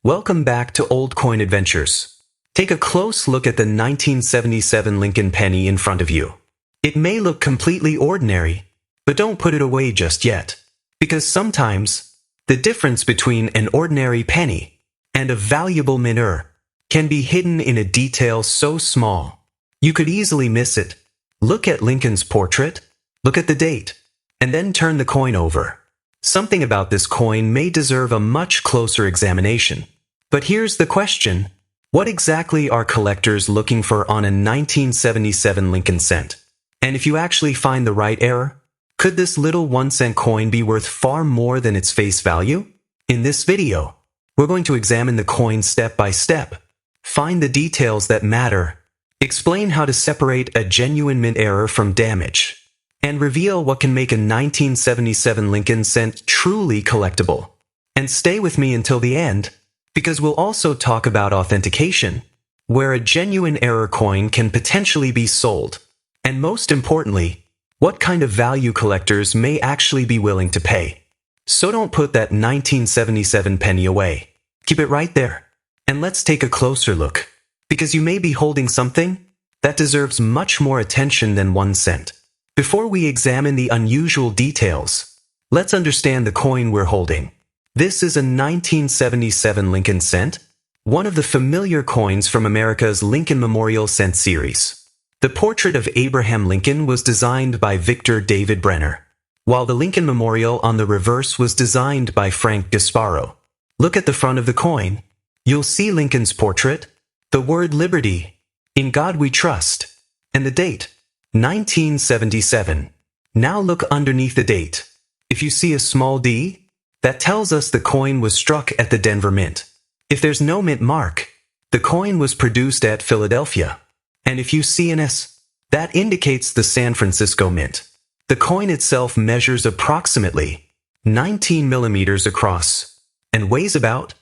Welcome back to Old Coin Adventures. Take a close look at the 1977 Lincoln penny in front of you. It may look completely ordinary, but don't put it away just yet. Because sometimes, the difference between an ordinary penny and a valuable mineur can be hidden in a detail so small, you could easily miss it. Look at Lincoln's portrait, look at the date, and then turn the coin over. Something about this coin may deserve a much closer examination. But here's the question. What exactly are collectors looking for on a 1977 Lincoln cent? And if you actually find the right error, could this little 1-cent coin be worth far more than its face value? In this video, we're going to examine the coin step by step, find the details that matter, explain how to separate a genuine mint error from damage, and reveal what can make a 1977 Lincoln cent truly collectible. And stay with me until the end, because we'll also talk about authentication, where a genuine error coin can potentially be sold, and most importantly, what kind of value collectors may actually be willing to pay. So don't put that 1977 penny away. Keep it right there, and let's take a closer look, because you may be holding something that deserves much more attention than 1 cent. Before we examine the unusual details, let's understand the coin we're holding. This is a 1977 Lincoln cent, one of the familiar coins from America's Lincoln Memorial Cent series. The portrait of Abraham Lincoln was designed by Victor David Brenner, while the Lincoln Memorial on the reverse was designed by Frank Gasparo. Look at the front of the coin. You'll see Lincoln's portrait, the word Liberty, In God We Trust, and the date, 1977. Now look underneath the date. If you see a small d, that tells us the coin was struck at the Denver Mint. If there's no mint mark, the coin was produced at Philadelphia. And if you see an S, that indicates the San Francisco Mint. The coin itself measures approximately 19 millimeters across and weighs about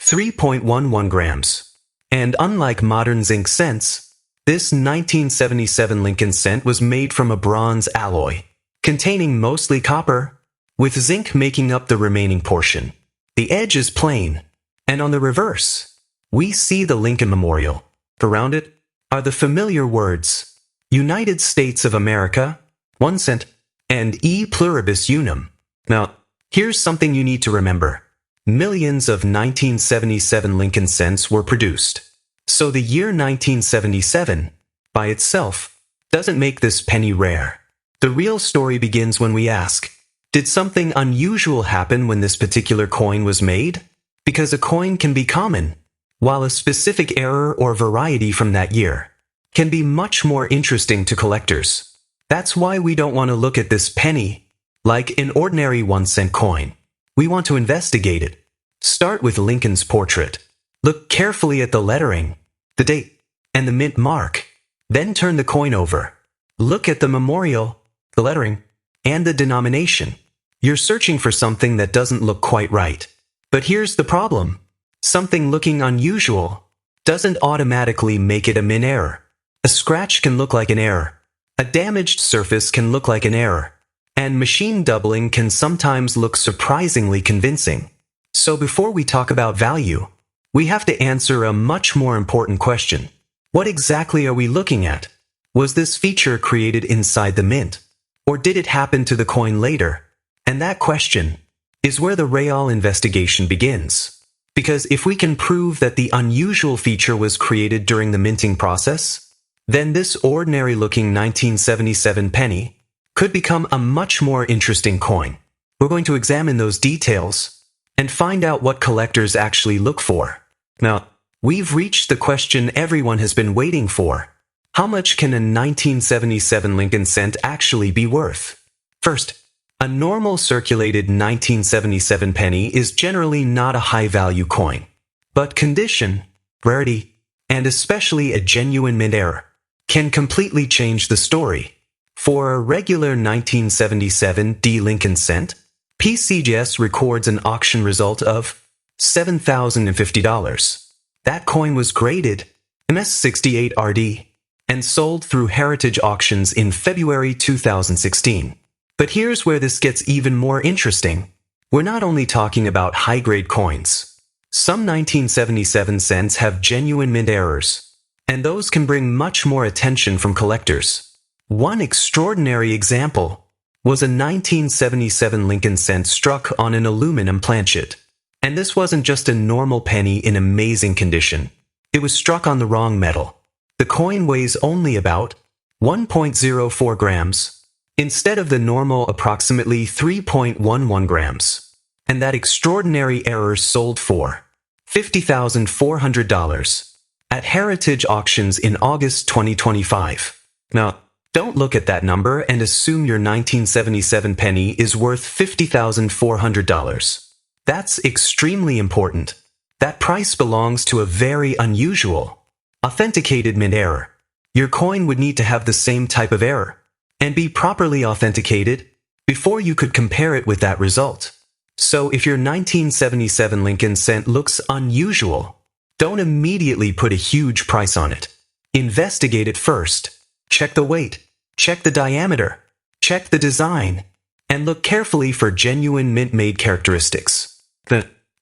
3.11 grams. And unlike modern zinc cents, this 1977 Lincoln cent was made from a bronze alloy, containing mostly copper, with zinc making up the remaining portion. The edge is plain, and on the reverse, we see the Lincoln Memorial. Around it are the familiar words, United States of America, 1 cent, and E pluribus unum. Now, here's something you need to remember. Millions of 1977 Lincoln cents were produced. So the year 1977, by itself, doesn't make this penny rare. The real story begins when we ask, did something unusual happen when this particular coin was made? Because a coin can be common, while a specific error or variety from that year can be much more interesting to collectors. That's why we don't want to look at this penny like an ordinary 1-cent coin. We want to investigate it. Start with Lincoln's portrait. Look carefully at the lettering, the date, and the mint mark. Then turn the coin over. Look at the memorial, the lettering, and the denomination. You're searching for something that doesn't look quite right. But here's the problem. Something looking unusual doesn't automatically make it a mint error. A scratch can look like an error. A damaged surface can look like an error. And machine doubling can sometimes look surprisingly convincing. So before we talk about value, we have to answer a much more important question. What exactly are we looking at? Was this feature created inside the mint? Or did it happen to the coin later? And that question is where the real investigation begins. Because if we can prove that the unusual feature was created during the minting process, then this ordinary-looking 1977 penny could become a much more interesting coin. We're going to examine those details and find out what collectors actually look for. Now, we've reached the question everyone has been waiting for. How much can a 1977 Lincoln cent actually be worth? First, a normal circulated 1977 penny is generally not a high-value coin. But condition, rarity, and especially a genuine mint error can completely change the story. For a regular 1977 D Lincoln cent, PCGS records an auction result of $7,050. That coin was graded MS68RD and sold through Heritage Auctions in February 2016. But here's where this gets even more interesting. We're not only talking about high-grade coins. Some 1977 cents have genuine mint errors, and those can bring much more attention from collectors. One extraordinary example was a 1977 Lincoln cent struck on an aluminum planchet. And this wasn't just a normal penny in amazing condition. It was struck on the wrong metal. The coin weighs only about 1.04 grams, instead of the normal approximately 3.11 grams. And that extraordinary error sold for $50,400 at Heritage Auctions in August 2025. Now, don't look at that number and assume your 1977 penny is worth $50,400. That's extremely important. That price belongs to a very unusual, authenticated mint error. Your coin would need to have the same type of error and be properly authenticated before you could compare it with that result. So if your 1977 Lincoln cent looks unusual, don't immediately put a huge price on it. Investigate it first. Check the weight, check the diameter, check the design, and look carefully for genuine mint-made characteristics.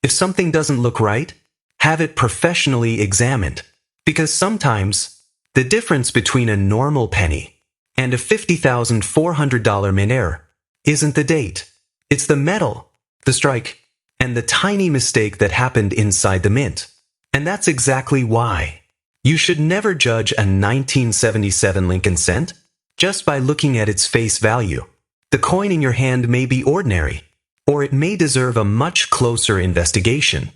If something doesn't look right, have it professionally examined. Because sometimes, the difference between a normal penny and a $50,400 mint error isn't the date. It's the metal, the strike, and the tiny mistake that happened inside the mint. And that's exactly why you should never judge a 1977 Lincoln cent just by looking at its face value. The coin in your hand may be ordinary, or it may deserve a much closer investigation.